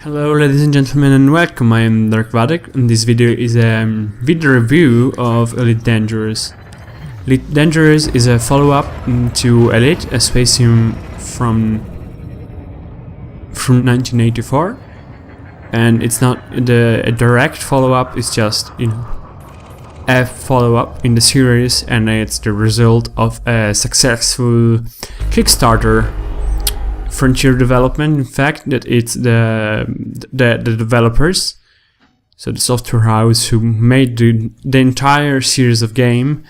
Hello ladies and gentlemen and welcome, I am DarkVadek and this video is a video review of Elite Dangerous. Elite Dangerous is a follow-up to Elite, a space sim from 1984, and it's not a direct follow-up, it's just, a follow-up in the series, and it's the result of a successful Kickstarter Frontier development. In fact, that it's the developers, so the software house who made the entire series of game,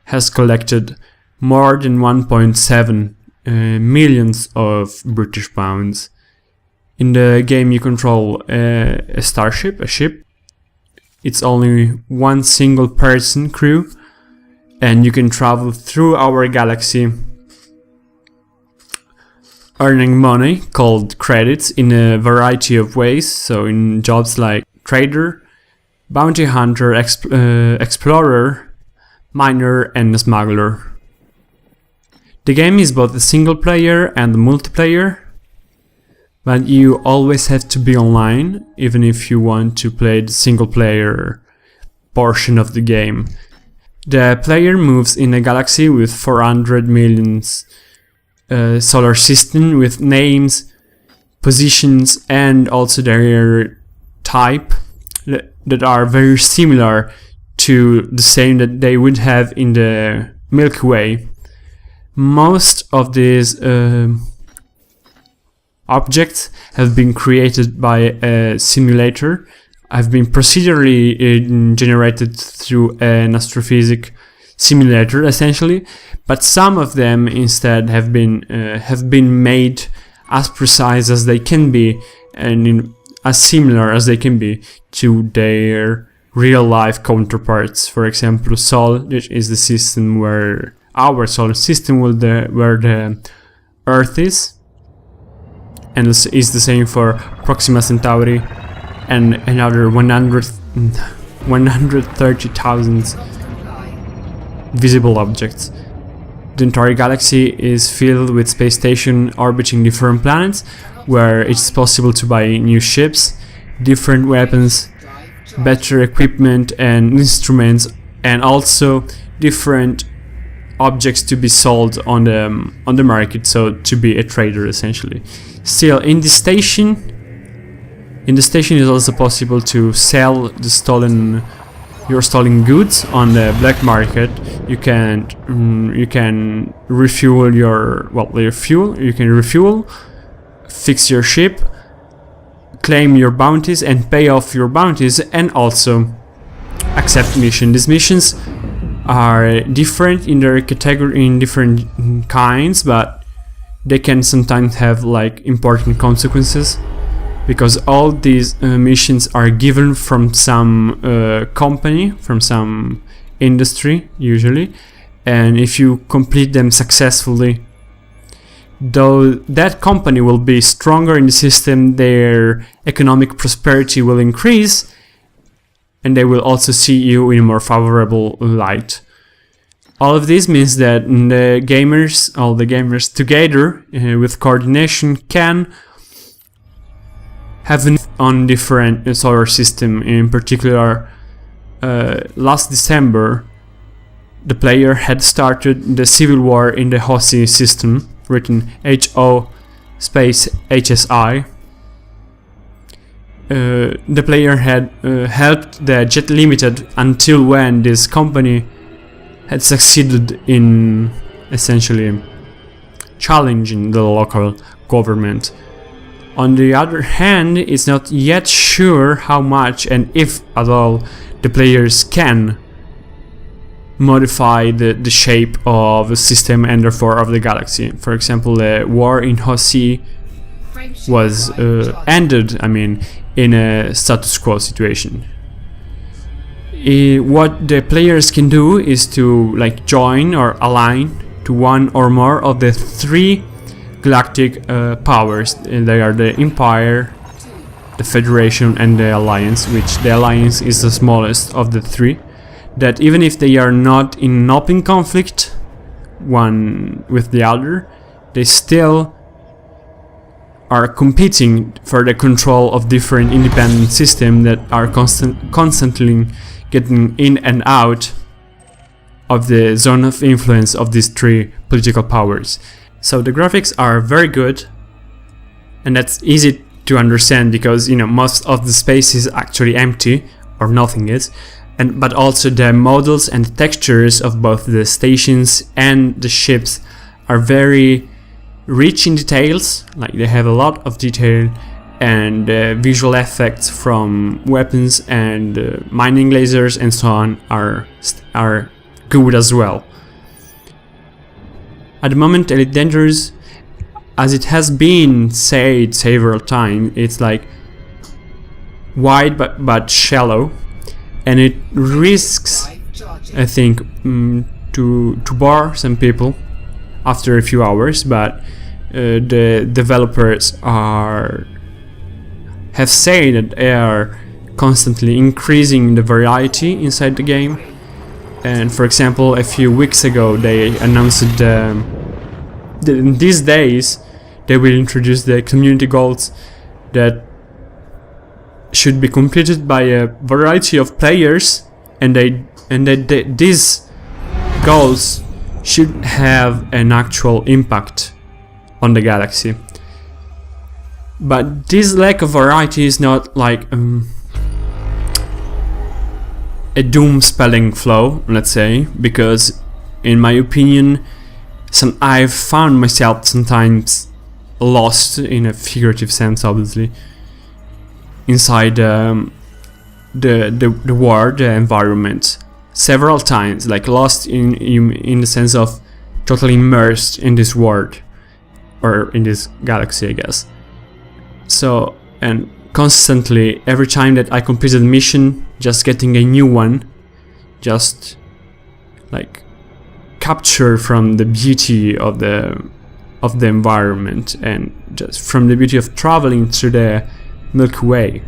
has collected more than 1.7 millions of British pounds. In the game you control a starship, a ship. It's only one single person crew, and you can travel through our galaxy, earning money called credits in a variety of ways, so in jobs like trader, bounty hunter, explorer, miner and smuggler. The game is both a single player and a multiplayer, but you always have to be online even if you want to play the single player portion of the game. The player moves in a galaxy with 400 million solar system with names, positions and also their type that are very similar to the same that they would have in the Milky Way. Most of these objects have been created by a simulator, have been procedurally generated through an astrophysics simulator essentially, but some of them instead have been made as precise as they can be and as similar as they can be to their real-life counterparts. For example, Sol, which is the system where our solar system where the Earth is, and is the same for Proxima Centauri and another 130,000 visible objects. The entire galaxy is filled with space stations orbiting different planets, where it's possible to buy new ships, different weapons, better equipment and instruments, and also different objects to be sold on the market, so to be a trader essentially. Still, in the station is also possible to sell the your stolen goods on the black market. You can refuel your fuel. You can refuel, fix your ship, claim your bounties and pay off your bounties, and also accept missions. These missions are different in their category, in different kinds, but they can sometimes have like important consequences, because all these missions are given from some company, from some industry usually, and if you complete them successfully, though that company will be stronger in the system, their economic prosperity will increase, and they will also see you in a more favorable light. All of this means that all the gamers together with coordination can have on different solar system. In particular, last December the player had started the civil war in the HOSI system, written HO space HSI. The player had helped the Jet Limited until when this company had succeeded in essentially challenging the local government. On the other hand, it's not yet sure how much and if at all the players can modify the shape of the system and therefore of the galaxy. For example, the war in Hosi was ended, in a status quo situation. What the players can do is to join or align to one or more of the three galactic powers. They are the Empire, the Federation and the Alliance, which the Alliance is the smallest of the three, that even if they are not in open conflict one with the other, they still are competing for the control of different independent systems that are constantly getting in and out of the zone of influence of these three political powers. So the graphics are very good, and that's easy to understand because, you know, most of the space is actually empty or nothing is, but also the models and textures of both the stations and the ships are very rich in details. Like, they have a lot of detail, and visual effects from weapons and mining lasers and so on are good as well. At the moment, Elite Dangerous, as it has been said several times, it's like wide but shallow, and it risks, I think, to bore some people after a few hours. But the developers have said that they are constantly increasing the variety inside the game. And for example, a few weeks ago they announced that in these days they will introduce the community goals that should be completed by a variety of players, and these goals should have an actual impact on the galaxy. But this lack of variety is not like a doom spelling flow, let's say, because in my opinion I've found myself sometimes lost, in a figurative sense obviously, inside the world, the environment, several times, like lost in the sense of totally immersed in this world or in this galaxy, I guess. So, and constantly, every time that I completed a mission, just getting a new one, just like capture from the beauty of the environment, and just from the beauty of traveling through the Milky Way.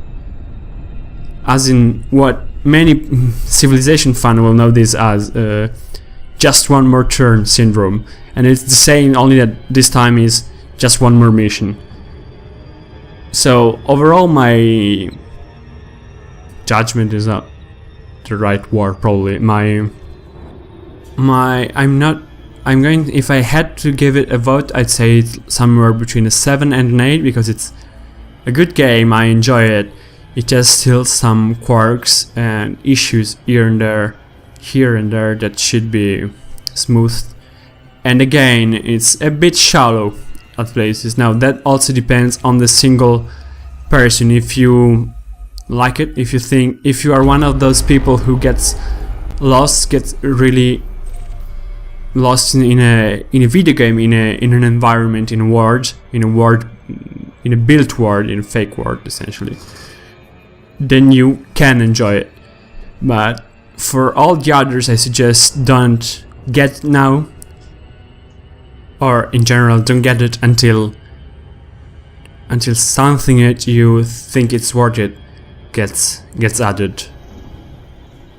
As in what many Civilization fans will know this as just one more turn syndrome, and it's the same, only that this time is just one more mission. So overall, my judgment is not the right word, probably. If I had to give it a vote, I'd say it's somewhere between a 7 and an 8, because it's a good game, I enjoy it. It has still some quirks and issues here and there that should be smoothed. And again, it's a bit shallow at places. Now that also depends on the single person, if you like it, if you are one of those people who gets really lost in a video game, in an environment, in a built world, in a fake world essentially, then you can enjoy it. But for all the others, I suggest don't get it now, or in general don't get it until something that you think it's worth it gets added.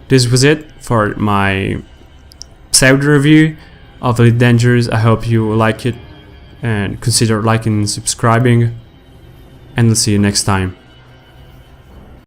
This was it for my pseudo-review of Elite Dangerous. I hope you like it, and consider liking and subscribing, and I'll see you next time.